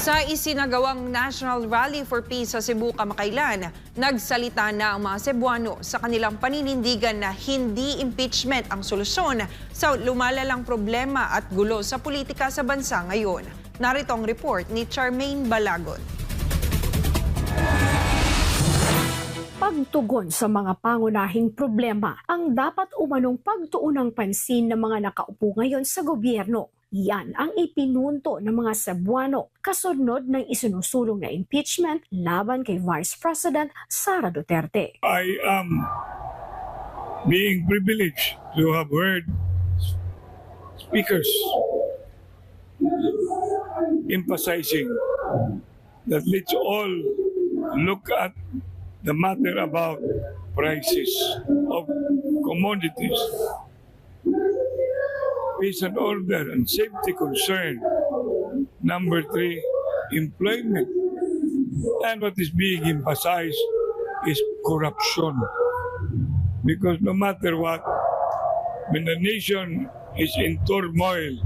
Sa isinagawang National Rally for Peace sa Cebu kamakailan, nagsalita na ang mga Cebuano sa kanilang paninindigan na hindi impeachment ang solusyon sa lumalalang problema at gulo sa politika sa bansa ngayon. Narito ang report ni Charmaine Balagon. Pagtugon sa mga pangunahing problema ang dapat umanong pagtuunang pansin ng mga nakaupo ngayon sa gobyerno. Yan ang ipinunto ng mga Cebuano kasunod ng isinusulong na impeachment laban kay Vice President Sara Duterte. I am being privileged to have heard speakers emphasizing that let's all look at the matter about prices of commodities, peace and order and safety concern. Number 3, employment. And what is being emphasized is corruption. Because no matter what, when the nation is in turmoil,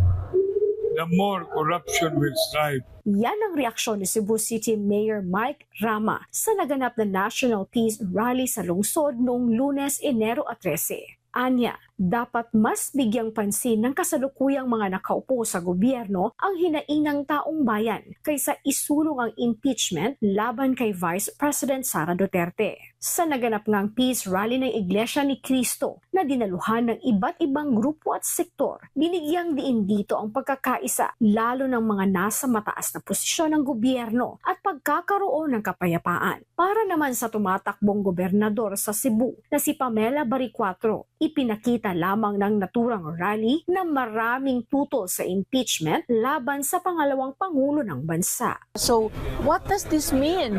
the more corruption will strive. Yan ang reaksyon ni Cebu City Mayor Mike Rama sa naganap na National Peace Rally sa lungsod noong Lunes, Enero 13. Anya, dapat mas bigyang pansin ng kasalukuyang mga nakaupo sa gobyerno ang hinainang taong bayan kaysa isulong ang impeachment laban kay Vice President Sara Duterte. Sa naganap ngang peace rally ng Iglesia ni Cristo na dinaluhan ng iba't ibang grupo at sektor, binigyang diin dito ang pagkakaisa lalo ng mga nasa mataas na posisyon ng gobyerno at pagkakaroon ng kapayapaan. Para naman sa tumatakbong gobernador sa Cebu na si Pamela Baricuatro, ipinakita lamang ng naturang rally na maraming tutol sa impeachment laban sa pangalawang pangulo ng bansa. So, what does this mean?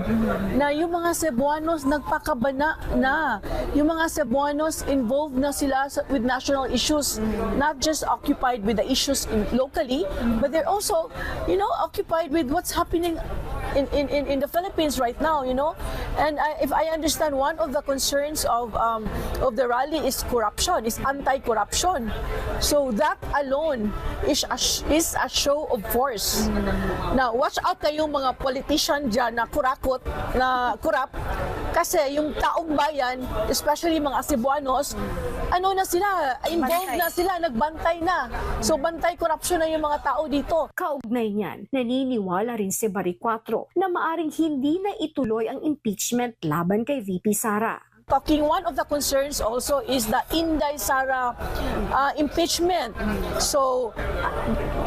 Na yung mga Cebuanos nagpakabana na. Yung mga Cebuanos involved na sila with national issues, not just occupied with the issues locally, but they're also, occupied with what's happening in the Philippines right now, And if I understand, one of the concerns of the rally is corruption, is anti-corruption. So that alone is a show of force. Now, watch out kayong mga politician dyan na kurakot, na kurap, kasi yung taong bayan, especially mga Cebuanos, involved na sila, nagbantay na. So bantay corruption na yung mga tao dito. Kaugnay niyan, naniniwala rin si Baricuatro na maaring hindi na ituloy ang impeachment laban kay VP Sara. One of the concerns also is the Inday Sara impeachment. So,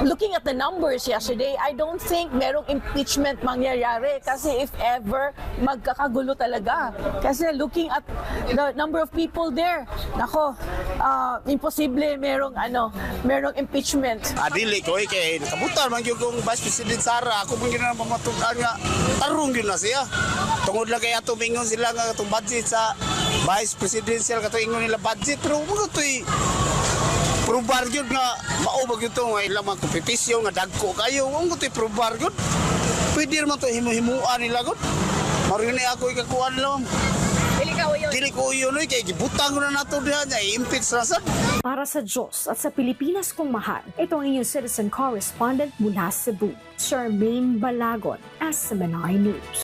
looking at the numbers yesterday, I don't think merong impeachment mangyayari kasi if ever, magkakagulo talaga. Kasi looking at the number of people there, imposible merong impeachment. Dili ko kay nakabutan man yung Vice President Sara, ako mong ginang mamatukan nga tarong yun na siya. Tungod lang kay ato mingon sila nga itong budget sa Vice Presidential kato ingon nila budget, pero mga ito'y probar yun nga maubag ito nga ilang mga kompetisyon nga dagko kayo, mga ito'y probar yun. Pwede naman ito himu-himuan nila yun. Marini ako ikakuan lang. Dili ko yun kay gibutang ko na nato diyan ay impeach na sad. Para sa Diyos at sa Pilipinas kong mahal, ito ang inyong citizen correspondent mula Cebu, Charmaine Balagon, SMNI News.